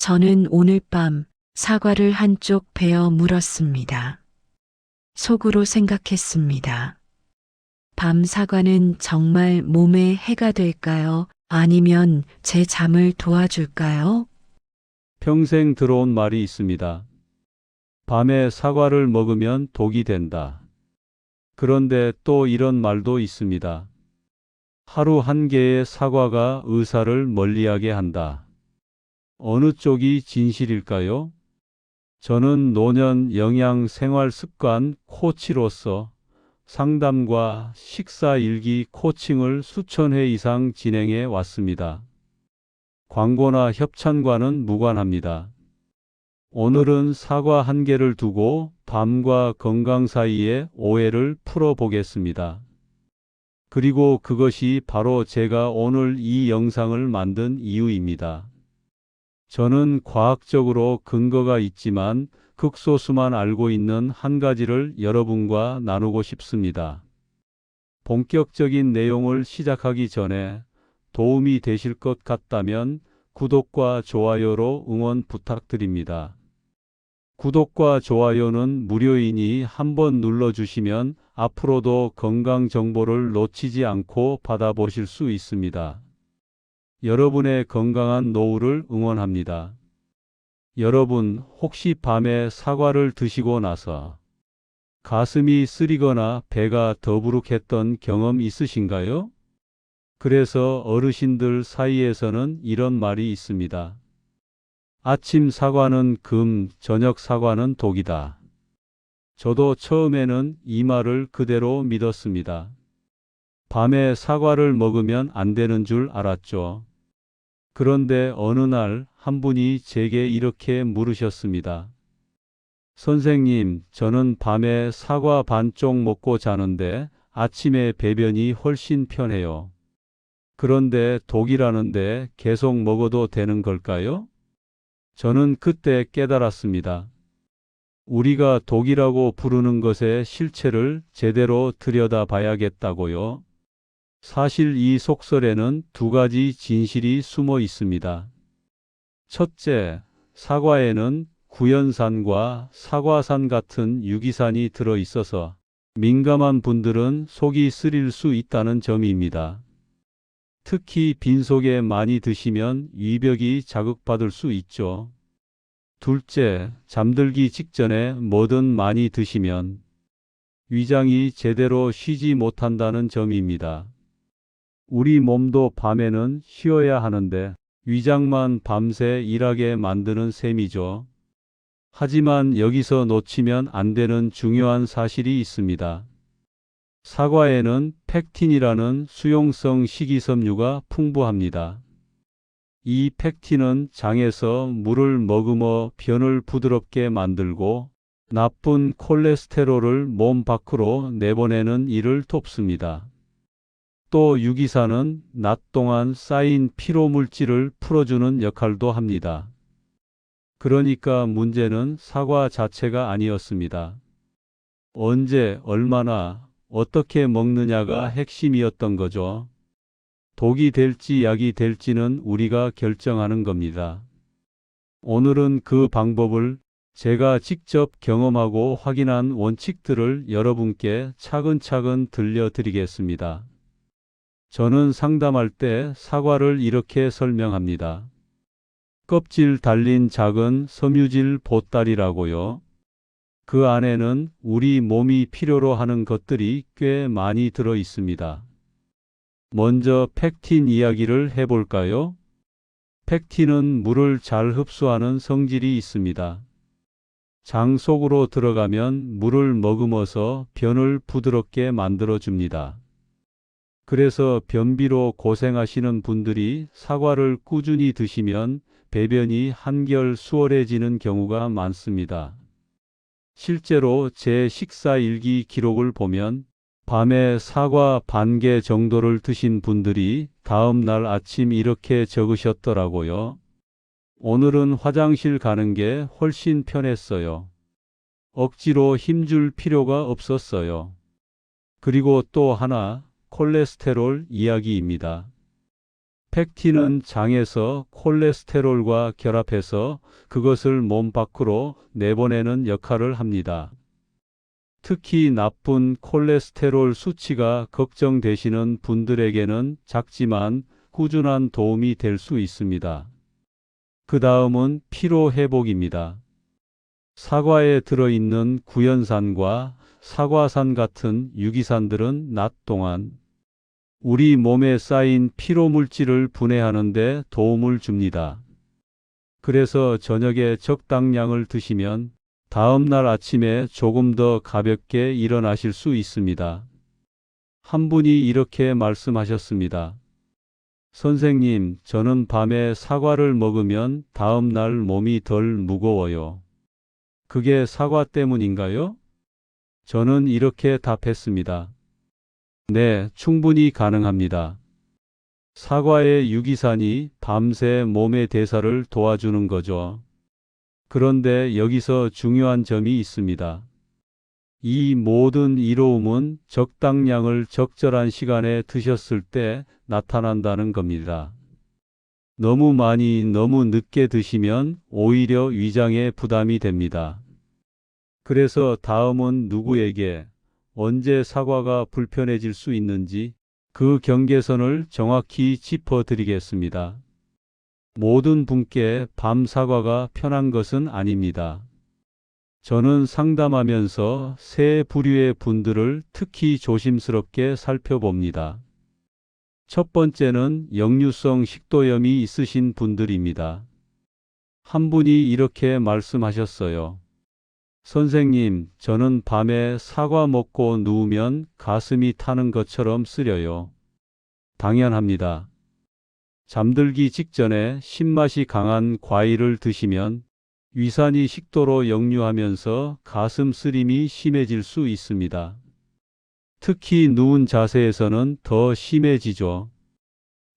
저는 오늘 밤 사과를 한쪽 베어 물었습니다. 속으로 생각했습니다. 밤 사과는 정말 몸에 해가 될까요? 아니면 제 잠을 도와줄까요? 평생 들어온 말이 있습니다. 밤에 사과를 먹으면 독이 된다. 그런데 또 이런 말도 있습니다. 하루 한 개의 사과가 의사를 멀리하게 한다. 어느 쪽이 진실일까요? 저는 노년 영양 생활 습관 코치로서 상담과 식사 일기 코칭을 수천 회 이상 진행해 왔습니다. 광고나 협찬과는 무관합니다. 오늘은 사과 한 개를 두고 밤과 건강 사이의 오해를 풀어보겠습니다. 그리고 그것이 바로 제가 오늘 이 영상을 만든 이유입니다. 저는 과학적으로 근거가 있지만 극소수만 알고 있는 한 가지를 여러분과 나누고 싶습니다. 본격적인 내용을 시작하기 전에 도움이 되실 것 같다면 구독과 좋아요로 응원 부탁드립니다. 구독과 좋아요는 무료이니 한번 눌러주시면 앞으로도 건강 정보를 놓치지 않고 받아보실 수 있습니다. 여러분의 건강한 노후를 응원합니다. 여러분, 혹시 밤에 사과를 드시고 나서 가슴이 쓰리거나 배가 더부룩했던 경험 있으신가요? 그래서 어르신들 사이에서는 이런 말이 있습니다. 아침 사과는 금, 저녁 사과는 독이다. 저도 처음에는 이 말을 그대로 믿었습니다. 밤에 사과를 먹으면 안 되는 줄 알았죠. 그런데 어느 날 한 분이 제게 이렇게 물으셨습니다. 선생님, 저는 밤에 사과 반쪽 먹고 자는데 아침에 배변이 훨씬 편해요. 그런데 독이라는데 계속 먹어도 되는 걸까요? 저는 그때 깨달았습니다. 우리가 독이라고 부르는 것의 실체를 제대로 들여다봐야겠다고요. 사실 이 속설에는 두 가지 진실이 숨어 있습니다. 첫째, 사과에는 구연산과 사과산 같은 유기산이 들어 있어서 민감한 분들은 속이 쓰릴 수 있다는 점입니다. 특히 빈속에 많이 드시면 위벽이 자극받을 수 있죠. 둘째, 잠들기 직전에 뭐든 많이 드시면 위장이 제대로 쉬지 못한다는 점입니다. 우리 몸도 밤에는 쉬어야 하는데 위장만 밤새 일하게 만드는 셈이죠. 하지만 여기서 놓치면 안 되는 중요한 사실이 있습니다. 사과에는 펙틴이라는 수용성 식이섬유가 풍부합니다. 이 펙틴은 장에서 물을 머금어 변을 부드럽게 만들고 나쁜 콜레스테롤을 몸 밖으로 내보내는 일을 돕습니다. 또 유기산은 낮 동안 쌓인 피로물질을 풀어주는 역할도 합니다. 그러니까 문제는 사과 자체가 아니었습니다. 언제, 얼마나, 어떻게 먹느냐가 핵심이었던 거죠. 독이 될지 약이 될지는 우리가 결정하는 겁니다. 오늘은 그 방법을 제가 직접 경험하고 확인한 원칙들을 여러분께 차근차근 들려드리겠습니다. 저는 상담할 때 사과를 이렇게 설명합니다. 껍질 달린 작은 섬유질 보따리라고요. 그 안에는 우리 몸이 필요로 하는 것들이 꽤 많이 들어 있습니다. 먼저 펙틴 이야기를 해볼까요? 펙틴은 물을 잘 흡수하는 성질이 있습니다. 장 속으로 들어가면 물을 머금어서 변을 부드럽게 만들어줍니다. 그래서 변비로 고생하시는 분들이 사과를 꾸준히 드시면 배변이 한결 수월해지는 경우가 많습니다. 실제로 제 식사 일기 기록을 보면 밤에 사과 반 개 정도를 드신 분들이 다음 날 아침 이렇게 적으셨더라고요. 오늘은 화장실 가는 게 훨씬 편했어요. 억지로 힘줄 필요가 없었어요. 그리고 또 하나, 콜레스테롤 이야기입니다. 펙틴은 장에서 콜레스테롤과 결합해서 그것을 몸 밖으로 내보내는 역할을 합니다. 특히 나쁜 콜레스테롤 수치가 걱정되시는 분들에게는 작지만 꾸준한 도움이 될 수 있습니다. 그 다음은 피로 회복입니다. 사과에 들어있는 구연산과 사과산 같은 유기산들은 낮 동안 우리 몸에 쌓인 피로 물질을 분해하는 데 도움을 줍니다. 그래서 저녁에 적당량을 드시면 다음 날 아침에 조금 더 가볍게 일어나실 수 있습니다. 한 분이 이렇게 말씀하셨습니다. 선생님, 저는 밤에 사과를 먹으면 다음 날 몸이 덜 무거워요. 그게 사과 때문인가요? 저는 이렇게 답했습니다. 네, 충분히 가능합니다. 사과의 유기산이 밤새 몸의 대사를 도와주는 거죠. 그런데 여기서 중요한 점이 있습니다. 이 모든 이로움은 적당량을 적절한 시간에 드셨을 때 나타난다는 겁니다. 너무 많이, 너무 늦게 드시면 오히려 위장에 부담이 됩니다. 그래서 다음은 누구에게 언제 사과가 불편해질 수 있는지 그 경계선을 정확히 짚어드리겠습니다. 모든 분께 밤 사과가 편한 것은 아닙니다. 저는 상담하면서 세 부류의 분들을 특히 조심스럽게 살펴봅니다. 첫 번째는 역류성 식도염이 있으신 분들입니다. 한 분이 이렇게 말씀하셨어요. 선생님, 저는 밤에 사과 먹고 누우면 가슴이 타는 것처럼 쓰려요. 당연합니다. 잠들기 직전에 신맛이 강한 과일을 드시면 위산이 식도로 역류하면서 가슴 쓰림이 심해질 수 있습니다. 특히 누운 자세에서는 더 심해지죠.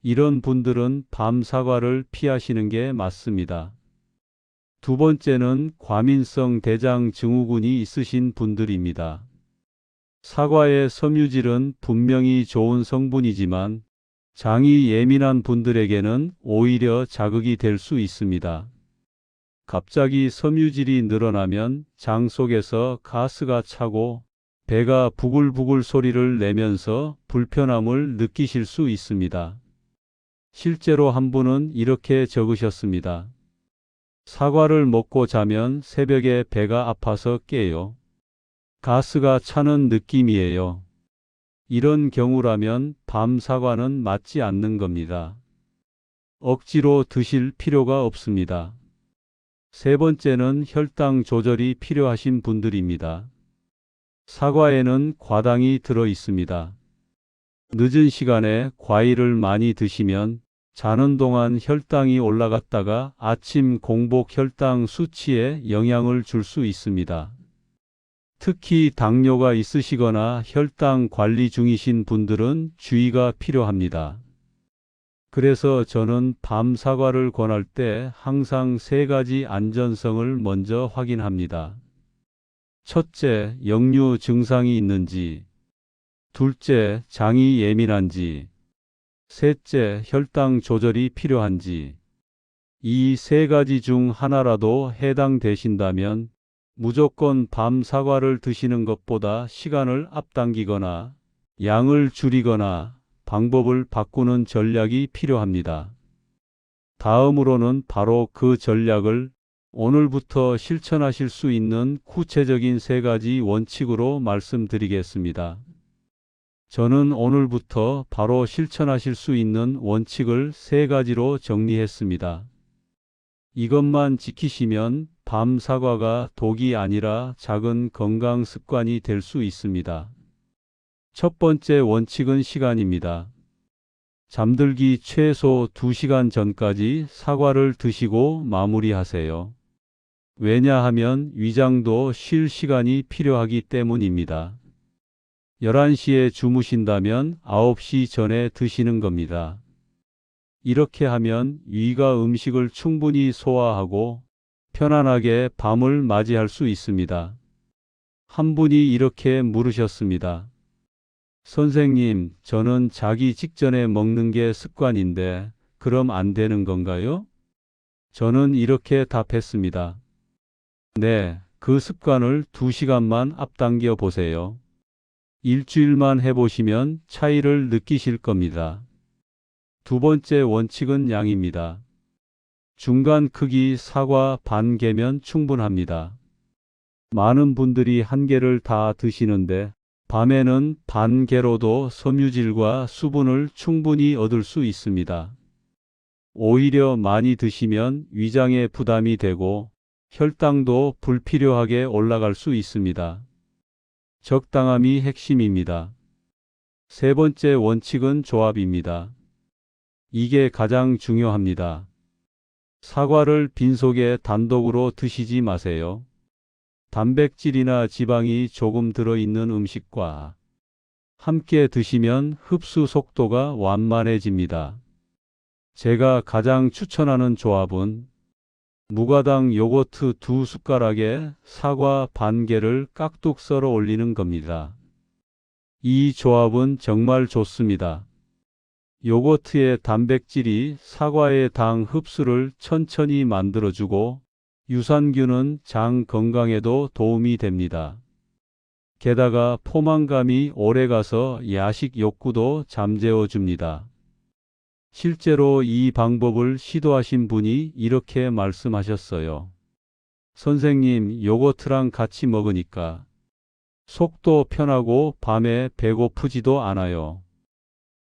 이런 분들은 밤 사과를 피하시는 게 맞습니다. 두 번째는 과민성 대장 증후군이 있으신 분들입니다. 사과의 섬유질은 분명히 좋은 성분이지만 장이 예민한 분들에게는 오히려 자극이 될 수 있습니다. 갑자기 섬유질이 늘어나면 장 속에서 가스가 차고 배가 부글부글 소리를 내면서 불편함을 느끼실 수 있습니다. 실제로 한 분은 이렇게 적으셨습니다. 사과를 먹고 자면 새벽에 배가 아파서 깨요. 가스가 차는 느낌이에요. 이런 경우라면 밤 사과는 맞지 않는 겁니다. 억지로 드실 필요가 없습니다. 세 번째는 혈당 조절이 필요하신 분들입니다. 사과에는 과당이 들어 있습니다. 늦은 시간에 과일을 많이 드시면 자는 동안 혈당이 올라갔다가 아침 공복 혈당 수치에 영향을 줄 수 있습니다. 특히 당뇨가 있으시거나 혈당 관리 중이신 분들은 주의가 필요합니다. 그래서 저는 밤 사과를 권할 때 항상 세 가지 안전성을 먼저 확인합니다. 첫째, 역류 증상이 있는지. 둘째, 장이 예민한지. 셋째, 혈당 조절이 필요한지. 이 세 가지 중 하나라도 해당되신다면 무조건 밤 사과를 드시는 것보다 시간을 앞당기거나 양을 줄이거나 방법을 바꾸는 전략이 필요합니다. 다음으로는 바로 그 전략을 오늘부터 실천하실 수 있는 구체적인 세 가지 원칙으로 말씀드리겠습니다. 저는 오늘부터 바로 실천하실 수 있는 원칙을 세 가지로 정리했습니다. 이것만 지키시면 밤 사과가 독이 아니라 작은 건강 습관이 될 수 있습니다. 첫 번째 원칙은 시간입니다. 잠들기 최소 2시간 전까지 사과를 드시고 마무리하세요. 왜냐하면 위장도 쉴 시간이 필요하기 때문입니다. 11시에 주무신다면 9시 전에 드시는 겁니다. 이렇게 하면 위가 음식을 충분히 소화하고 편안하게 밤을 맞이할 수 있습니다. 한 분이 이렇게 물으셨습니다. 선생님, 저는 자기 직전에 먹는 게 습관인데 그럼 안 되는 건가요? 저는 이렇게 답했습니다. 네, 그 습관을 2시간만 앞당겨 보세요. 일주일만 해보시면 차이를 느끼실 겁니다. 두 번째 원칙은 양입니다. 중간 크기 사과 반 개면 충분합니다. 많은 분들이 한 개를 다 드시는데 밤에는 반 개로도 섬유질과 수분을 충분히 얻을 수 있습니다. 오히려 많이 드시면 위장에 부담이 되고 혈당도 불필요하게 올라갈 수 있습니다. 적당함이 핵심입니다. 세 번째 원칙은 조합입니다. 이게 가장 중요합니다. 사과를 빈속에 단독으로 드시지 마세요. 단백질이나 지방이 조금 들어있는 음식과 함께 드시면 흡수 속도가 완만해집니다. 제가 가장 추천하는 조합은 무가당 요거트 2숟가락에 사과 반 개를 깍둑 썰어 올리는 겁니다. 이 조합은 정말 좋습니다. 요거트의 단백질이 사과의 당 흡수를 천천히 만들어주고 유산균은 장 건강에도 도움이 됩니다. 게다가 포만감이 오래가서 야식 욕구도 잠재워 줍니다. 실제로 이 방법을 시도하신 분이 이렇게 말씀하셨어요. 선생님, 요거트랑 같이 먹으니까 속도 편하고 밤에 배고프지도 않아요.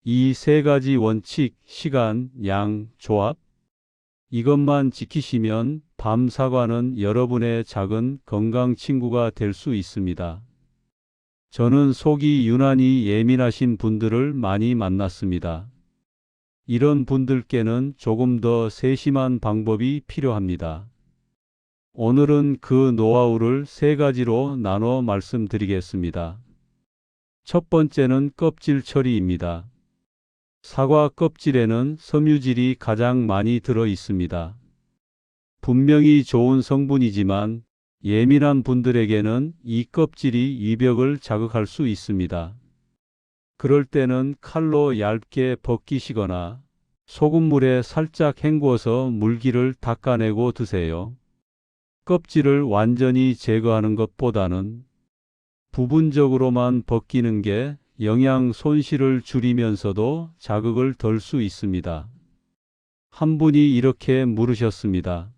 이 세 가지 원칙, 시간, 양, 조합, 이것만 지키시면 밤 사과는 여러분의 작은 건강 친구가 될 수 있습니다. 저는 속이 유난히 예민하신 분들을 많이 만났습니다. 이런 분들께는 조금 더 세심한 방법이 필요합니다. 오늘은 그 노하우를 세 가지로 나눠 말씀드리겠습니다. 첫 번째는 껍질 처리입니다. 사과 껍질에는 섬유질이 가장 많이 들어 있습니다. 분명히 좋은 성분이지만 예민한 분들에게는 이 껍질이 위벽을 자극할 수 있습니다. 그럴 때는 칼로 얇게 벗기시거나 소금물에 살짝 헹궈서 물기를 닦아내고 드세요. 껍질을 완전히 제거하는 것보다는 부분적으로만 벗기는 게 영양 손실을 줄이면서도 자극을 덜 수 있습니다. 한 분이 이렇게 물으셨습니다.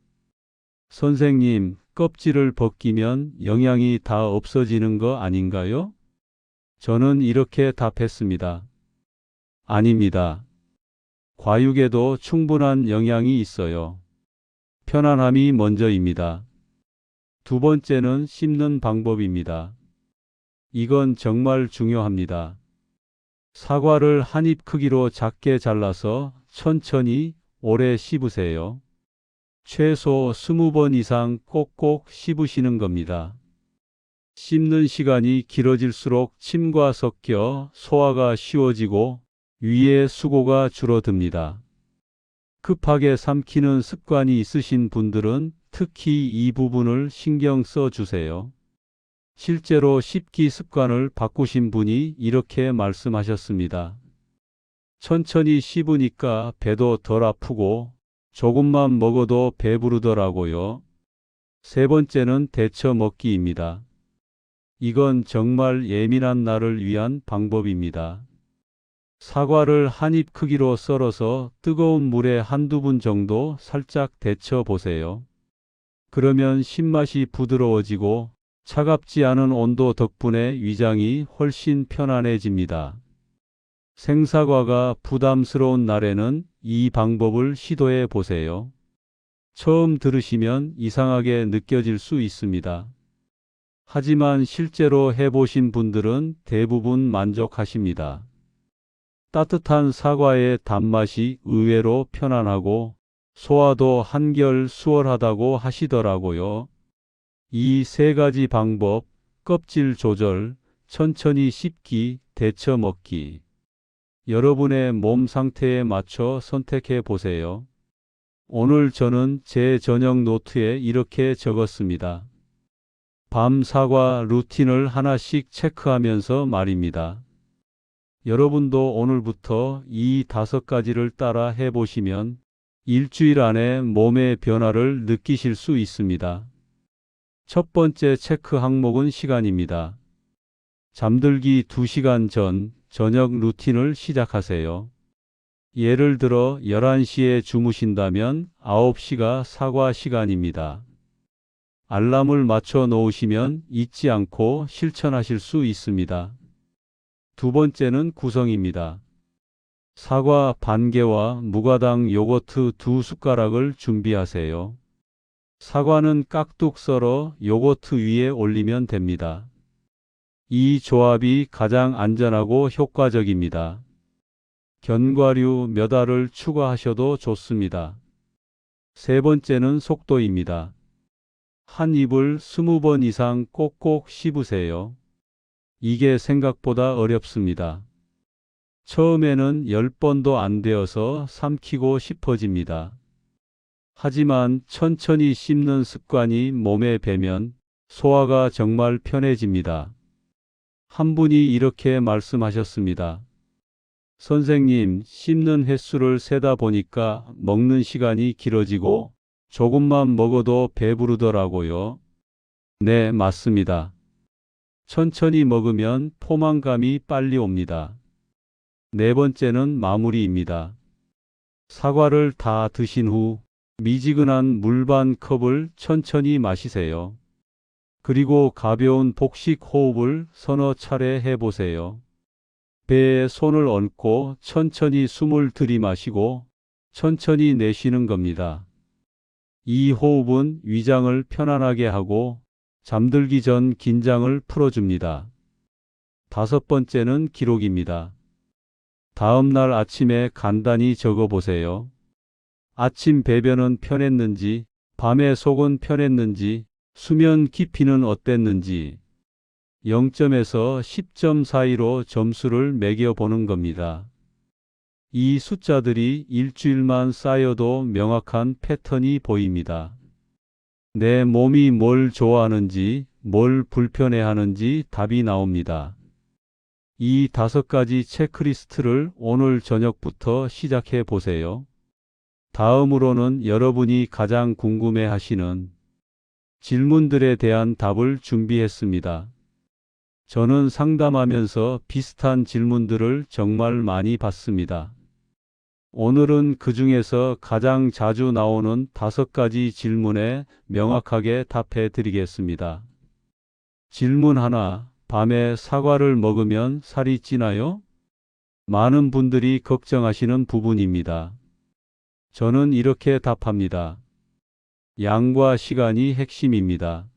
선생님, 껍질을 벗기면 영양이 다 없어지는 거 아닌가요? 저는 이렇게 답했습니다. 아닙니다. 과육에도 충분한 영양이 있어요. 편안함이 먼저입니다. 두 번째는 씹는 방법입니다. 이건 정말 중요합니다. 사과를 한 입 크기로 작게 잘라서 천천히 오래 씹으세요. 최소 20번 이상 꼭꼭 씹으시는 겁니다. 씹는 시간이 길어질수록 침과 섞여 소화가 쉬워지고 위의 수고가 줄어듭니다. 급하게 삼키는 습관이 있으신 분들은 특히 이 부분을 신경 써 주세요. 실제로 씹기 습관을 바꾸신 분이 이렇게 말씀하셨습니다. 천천히 씹으니까 배도 덜 아프고 조금만 먹어도 배부르더라고요. 세 번째는 데쳐 먹기입니다. 이건 정말 예민한 나를 위한 방법입니다. 사과를 한 입 크기로 썰어서 뜨거운 물에 한두 분 정도 살짝 데쳐 보세요. 그러면 신맛이 부드러워지고 차갑지 않은 온도 덕분에 위장이 훨씬 편안해집니다. 생사과가 부담스러운 날에는 이 방법을 시도해 보세요. 처음 들으시면 이상하게 느껴질 수 있습니다. 하지만 실제로 해보신 분들은 대부분 만족하십니다. 따뜻한 사과의 단맛이 의외로 편안하고 소화도 한결 수월하다고 하시더라고요. 이 세 가지 방법, 껍질 조절, 천천히 씹기, 데쳐 먹기. 여러분의 몸 상태에 맞춰 선택해 보세요. 오늘 저는 제 저녁 노트에 이렇게 적었습니다. 밤 사과 루틴을 하나씩 체크하면서 말입니다. 여러분도 오늘부터 이 5가지를 따라 해보시면 일주일 안에 몸의 변화를 느끼실 수 있습니다. 첫 번째 체크 항목은 시간입니다. 잠들기 2시간 전 저녁 루틴을 시작하세요. 예를 들어 11시에 주무신다면 9시가 사과 시간입니다. 알람을 맞춰 놓으시면 잊지 않고 실천하실 수 있습니다. 두 번째는 구성입니다. 사과 반 개와 무가당 요거트 2숟가락을 준비하세요. 사과는 깍둑 썰어 요거트 위에 올리면 됩니다. 이 조합이 가장 안전하고 효과적입니다. 견과류 몇 알을 추가하셔도 좋습니다. 세 번째는 속도입니다. 한 입을 20번 이상 꼭꼭 씹으세요. 이게 생각보다 어렵습니다. 처음에는 10번도 안 되어서 삼키고 싶어집니다. 하지만 천천히 씹는 습관이 몸에 배면 소화가 정말 편해집니다. 한 분이 이렇게 말씀하셨습니다. 선생님, 씹는 횟수를 세다 보니까 먹는 시간이 길어지고 조금만 먹어도 배부르더라고요. 네, 맞습니다. 천천히 먹으면 포만감이 빨리 옵니다. 네 번째는 마무리입니다. 사과를 다 드신 후 미지근한 물 반 컵을 천천히 마시세요. 그리고 가벼운 복식 호흡을 서너 차례 해보세요. 배에 손을 얹고 천천히 숨을 들이마시고 천천히 내쉬는 겁니다. 이 호흡은 위장을 편안하게 하고 잠들기 전 긴장을 풀어줍니다. 다섯 번째는 기록입니다. 다음 날 아침에 간단히 적어보세요. 아침 배변은 편했는지, 밤에 속은 편했는지, 수면 깊이는 어땠는지 0점에서 10점 사이로 점수를 매겨보는 겁니다. 이 숫자들이 일주일만 쌓여도 명확한 패턴이 보입니다. 내 몸이 뭘 좋아하는지, 뭘 불편해하는지 답이 나옵니다. 이 5가지 체크리스트를 오늘 저녁부터 시작해 보세요. 다음으로는 여러분이 가장 궁금해 하시는 질문들에 대한 답을 준비했습니다. 저는 상담하면서 비슷한 질문들을 정말 많이 받습니다. 오늘은 그 중에서 가장 자주 나오는 5가지 질문에 명확하게 답해 드리겠습니다. 질문 하나, 밤에 사과를 먹으면 살이 찌나요? 많은 분들이 걱정하시는 부분입니다. 저는 이렇게 답합니다. 양과 시간이 핵심입니다.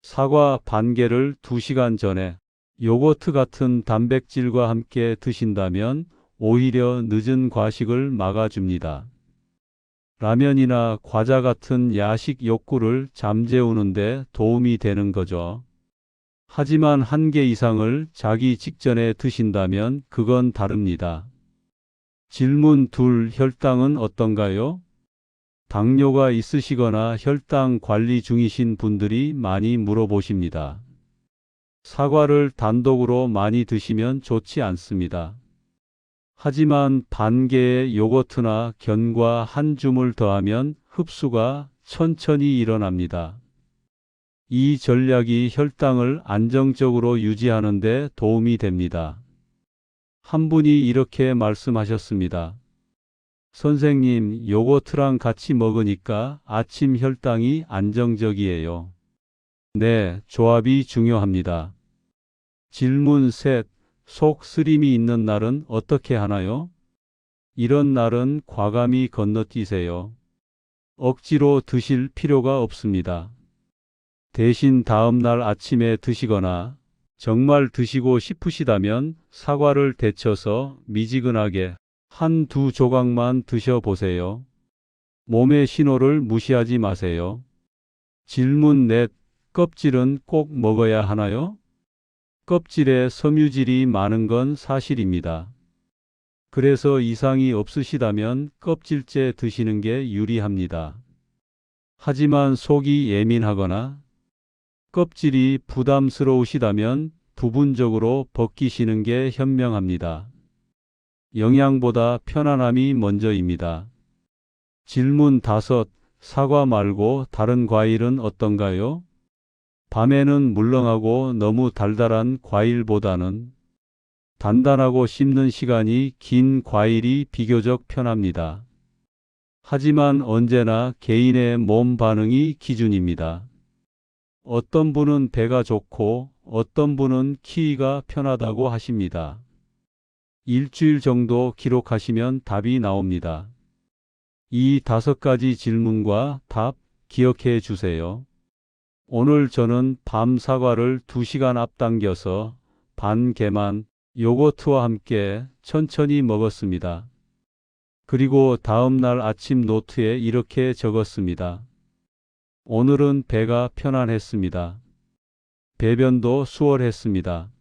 사과 반 개를 2시간 전에 요거트 같은 단백질과 함께 드신다면 오히려 늦은 과식을 막아줍니다. 라면이나 과자 같은 야식 욕구를 잠재우는데 도움이 되는 거죠. 하지만 1개 이상을 자기 직전에 드신다면 그건 다릅니다. 질문 2. 혈당은 어떤가요? 당뇨가 있으시거나 혈당 관리 중이신 분들이 많이 물어보십니다. 사과를 단독으로 많이 드시면 좋지 않습니다. 하지만 반 개의 요거트나 견과 한 줌을 더하면 흡수가 천천히 일어납니다. 이 전략이 혈당을 안정적으로 유지하는 데 도움이 됩니다. 한 분이 이렇게 말씀하셨습니다. 선생님, 요거트랑 같이 먹으니까 아침 혈당이 안정적이에요. 네, 조합이 중요합니다. 질문 셋. 속 쓰림이 있는 날은 어떻게 하나요? 이런 날은 과감히 건너뛰세요. 억지로 드실 필요가 없습니다. 대신 다음 날 아침에 드시거나 정말 드시고 싶으시다면 사과를 데쳐서 미지근하게 1~2 조각만 드셔보세요. 몸의 신호를 무시하지 마세요. 질문 넷. 껍질은 꼭 먹어야 하나요? 껍질에 섬유질이 많은 건 사실입니다. 그래서 이상이 없으시다면 껍질째 드시는 게 유리합니다. 하지만 속이 예민하거나 껍질이 부담스러우시다면 부분적으로 벗기시는 게 현명합니다. 영양보다 편안함이 먼저입니다. 질문 5. 사과 말고 다른 과일은 어떤가요? 밤에는 물렁하고 너무 달달한 과일보다는 단단하고 씹는 시간이 긴 과일이 비교적 편합니다. 하지만 언제나 개인의 몸 반응이 기준입니다. 어떤 분은 배가 좋고 어떤 분은 키위가 편하다고 하십니다. 일주일 정도 기록하시면 답이 나옵니다. 이 5가지 질문과 답 기억해 주세요. 오늘 저는 밤 사과를 2시간 앞당겨서 반 개만 요거트와 함께 천천히 먹었습니다. 그리고 다음 날 아침 노트에 이렇게 적었습니다. 오늘은 배가 편안했습니다. 배변도 수월했습니다.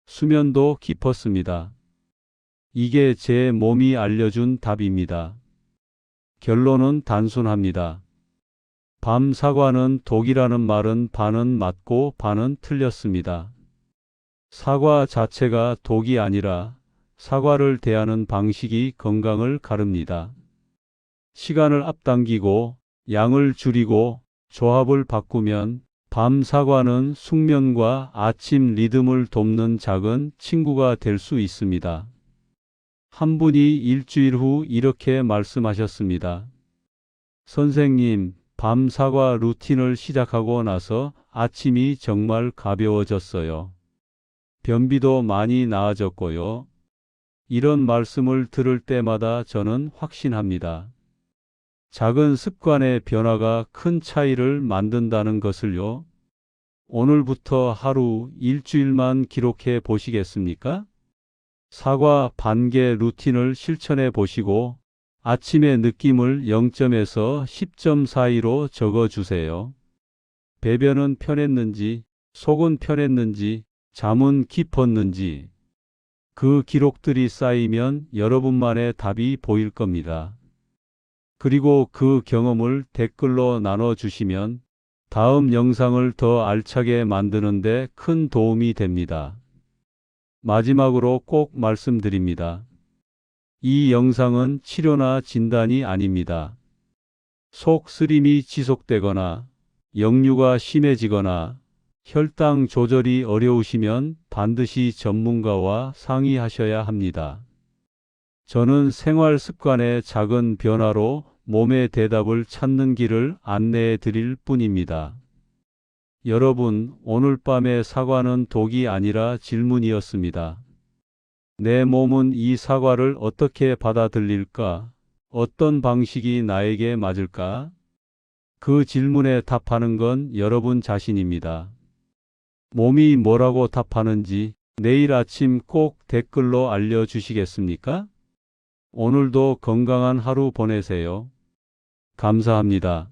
수면도 깊었습니다. 이게 제 몸이 알려준 답입니다. 결론은 단순합니다. 밤 사과는 독이라는 말은 반은 맞고 반은 틀렸습니다. 사과 자체가 독이 아니라 사과를 대하는 방식이 건강을 가릅니다. 시간을 앞당기고 양을 줄이고 조합을 바꾸면 밤 사과는 숙면과 아침 리듬을 돕는 작은 친구가 될 수 있습니다. 한 분이 일주일 후 이렇게 말씀하셨습니다. 선생님, 밤 사과 루틴을 시작하고 나서 아침이 정말 가벼워졌어요. 변비도 많이 나아졌고요. 이런 말씀을 들을 때마다 저는 확신합니다. 작은 습관의 변화가 큰 차이를 만든다는 것을요. 오늘부터 하루 일주일만 기록해 보시겠습니까? 사과 반개 루틴을 실천해 보시고 아침의 느낌을 0점에서 10점 사이로 적어 주세요. 배변은 편했는지, 속은 편했는지, 잠은 깊었는지, 그 기록들이 쌓이면 여러분만의 답이 보일 겁니다. 그리고 그 경험을 댓글로 나눠주시면 다음 영상을 더 알차게 만드는 데 큰 도움이 됩니다. 마지막으로 꼭 말씀드립니다. 이 영상은 치료나 진단이 아닙니다. 속 쓰림이 지속되거나 역류가 심해지거나 혈당 조절이 어려우시면 반드시 전문가와 상의하셔야 합니다. 저는 생활 습관의 작은 변화로 몸의 대답을 찾는 길을 안내해 드릴 뿐입니다. 여러분, 오늘 밤의 사과는 독이 아니라 질문이었습니다. 내 몸은 이 사과를 어떻게 받아들일까? 어떤 방식이 나에게 맞을까? 그 질문에 답하는 건 여러분 자신입니다. 몸이 뭐라고 답하는지 내일 아침 꼭 댓글로 알려주시겠습니까? 오늘도 건강한 하루 보내세요. 감사합니다.